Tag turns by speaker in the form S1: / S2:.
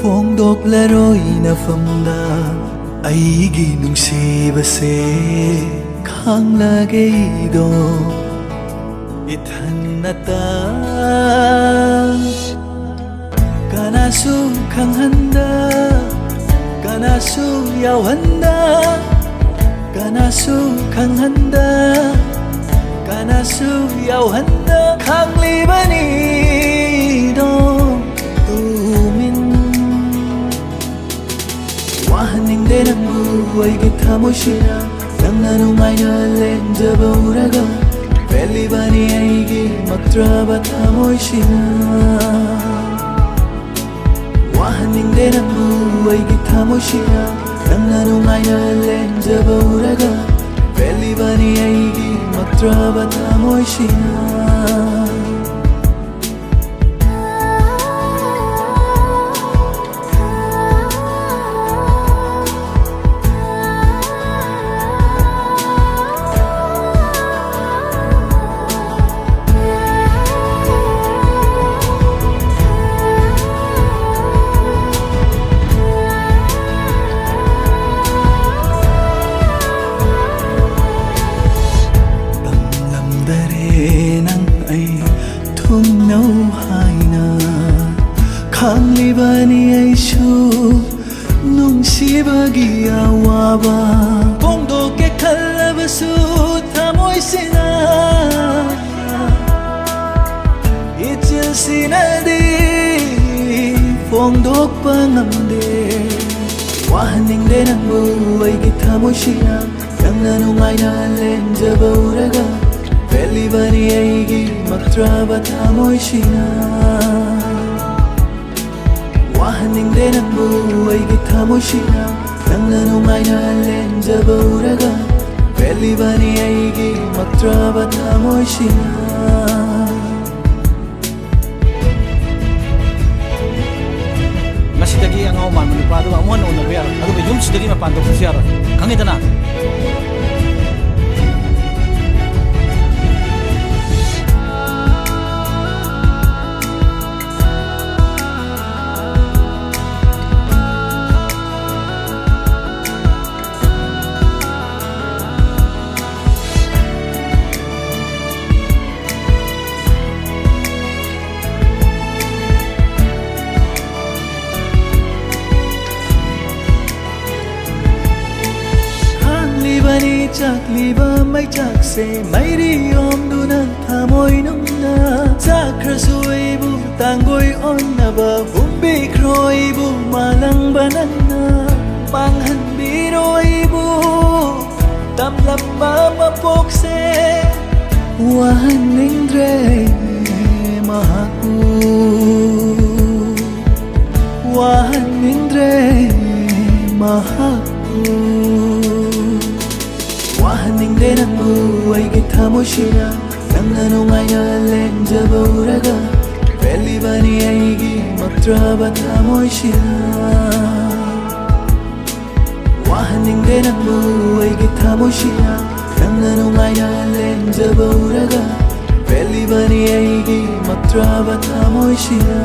S1: ꯐꯣꯡꯗꯣꯛꯂꯔꯣꯏ ꯅꯐꯝꯗ ꯑꯩꯒꯤ ꯅꯨꯡꯁꯤꯕꯁꯦ ꯈꯥꯡꯂꯒꯦꯗꯣ ꯏꯊꯟꯅꯇ ꯀꯅꯥꯁꯨ ꯈꯪꯍꯟꯗ ꯀꯅꯥꯁꯨ ꯌꯥꯎꯍꯟꯗ ꯀꯅꯥꯁꯨ ꯈꯪꯍꯟꯗ ꯀꯅꯥꯁꯨ ꯌꯥꯎꯍꯟꯗ ꯈꯪꯂꯤꯕꯅꯤꯗꯣ ꯇꯨꯃꯤꯟ ꯋꯥꯍꯟꯅꯤꯡꯗꯦ ꯅꯪꯕꯨ ꯑꯩꯒꯤ ꯊꯃꯣꯏꯁꯤꯅ ꯅꯪꯅ ꯅꯨꯡꯉꯥꯏꯅ ꯂꯦꯟꯖꯕ ꯎꯔꯒ ꯄꯦꯜꯂꯤꯕꯅꯤ ꯑꯩꯒꯤ ꯃꯛꯇ꯭ꯔꯕ ꯊꯃꯣꯏꯁꯤꯅ ꯋꯥꯍꯟꯅꯤꯡꯗꯦ ꯅꯪꯕꯨ ꯑꯩꯒꯤ ꯊꯃꯣꯏꯁꯤꯅ ꯅꯪꯅ ꯅꯨꯡꯉꯥꯏꯅ ꯂꯦꯟꯖꯕ ꯎꯔꯒ ꯄꯦꯜꯂꯤꯕꯅꯤ ꯑꯩꯒꯤ ꯃꯛꯇ꯭ꯔꯕ ꯊꯃꯣꯏꯁꯤꯅ ꯊꯨꯡꯅꯧ ꯍꯥꯏꯅ ꯈꯪꯂꯤꯕꯅꯤ ꯑꯩꯁꯨ ꯅꯨꯡꯁꯤꯕꯒꯤ ꯑꯋꯥꯕ ꯐꯣꯡꯗꯣꯛꯀꯦ ꯈꯜꯂꯕꯁꯨ ꯊꯃꯣꯏꯁꯤꯅ ꯏꯆꯤꯜꯁꯤꯅꯗꯤ ꯐꯣꯡꯗꯣꯛꯄ ꯉꯝꯗꯦ ꯋꯥꯍꯟꯅꯤꯡꯗꯦ ꯅꯪꯕꯨ ꯑꯩꯒꯤ ꯊꯃꯣꯏꯁꯤꯅ ꯅꯪꯅ ꯅꯨꯡꯉꯥꯏꯅ ꯂꯦꯟꯖꯕ ꯎꯔꯒ ꯄꯦꯜꯂꯤꯕꯅꯤ ꯑꯩꯒꯤ ꯃꯛꯇ꯭ꯔꯕ ꯊꯃꯣꯏꯁꯤꯅ ꯋꯥꯍꯟꯅꯤꯡꯗꯦ ꯅꯪꯕꯨ ꯑꯩꯒꯤ ꯊꯃꯣꯏꯁꯤꯅ ꯅꯪꯅ ꯅꯨꯡꯉꯥꯏꯅ ꯂꯦꯟꯖꯕ ꯎꯔꯒ ꯄꯦꯜꯂꯤꯕꯅꯤ ꯑꯩꯒꯤ ꯃꯛꯇ꯭ꯔꯕ ꯊꯃꯣꯏꯁꯤꯅ
S2: ꯉꯁꯤꯗꯒꯤ ꯑꯉꯥꯎ ꯃꯥꯟꯕ ꯅꯨꯄꯥꯗꯨꯒ ꯑꯃꯨꯛ ꯍꯟꯅ ꯎꯅꯕ ꯌꯥꯔꯣꯏ ꯑꯗꯨꯒ ꯌꯨꯝꯁꯤꯗꯒꯤ ꯃꯄꯥꯟ ꯊꯣꯛꯄꯁꯨ ꯌꯥꯔꯣꯏ ꯈꯪꯉꯤꯗꯅ
S1: ꯆꯥꯛꯂꯤꯕ ꯃꯩꯆꯥꯛꯁꯦ ꯃꯩꯔꯤ ꯑꯣꯝꯗꯨꯅ ꯊꯃꯣꯏ ꯅꯨꯡꯅ ꯆꯥꯛꯈ꯭ꯔꯁꯨ ꯑꯩꯕꯨ ꯇꯥꯡꯒꯣꯏ ꯑꯣꯟꯅꯕ ꯍꯨꯝꯕꯤꯈ꯭ꯔꯣ ꯑꯩꯕꯨ ꯃꯥꯂꯪꯕ ꯅꯪꯅ ꯃꯥꯡꯍꯟꯕꯤꯔꯣ ꯑꯩꯕꯨ ꯇꯝꯂꯝꯕ ꯃꯄꯣꯛꯁꯦ ꯋꯥꯍꯟꯅꯤꯡꯗ꯭ꯔꯦ ꯃꯍꯥꯛꯄꯨ ꯋꯥꯍꯟꯅꯤꯡꯗ꯭ꯔꯦ ꯃꯍꯥꯛꯄꯨ ꯋꯥꯍꯟꯅꯤꯡꯗꯦ ꯅꯪꯕꯨ ꯑꯩꯒꯤ ꯊꯃꯣꯏꯁꯤꯅ ꯅꯪꯅ ꯅꯨꯡꯉꯥꯏꯅ ꯂꯦꯟꯖꯕ ꯎꯔꯒ ꯄꯦꯜꯂꯤꯕꯅꯤ ꯑꯩꯒꯤ ꯃꯛꯇ꯭ꯔꯕ ꯊꯃꯣꯏꯁꯤꯅ ꯋꯥꯍꯟꯅꯤꯡꯗꯦ ꯅꯪꯕꯨ ꯑꯩꯒꯤ ꯊꯃꯣꯏꯁꯤꯅ ꯅꯪꯅ ꯅꯨꯡꯉꯥꯏꯅ ꯂꯦꯟꯖꯕ ꯎꯔꯒ ꯄꯦꯜꯂꯤꯕꯅꯤ ꯑꯩꯒꯤ ꯃꯛꯇ꯭ꯔꯕ ꯊꯃꯣꯏꯁꯤꯅ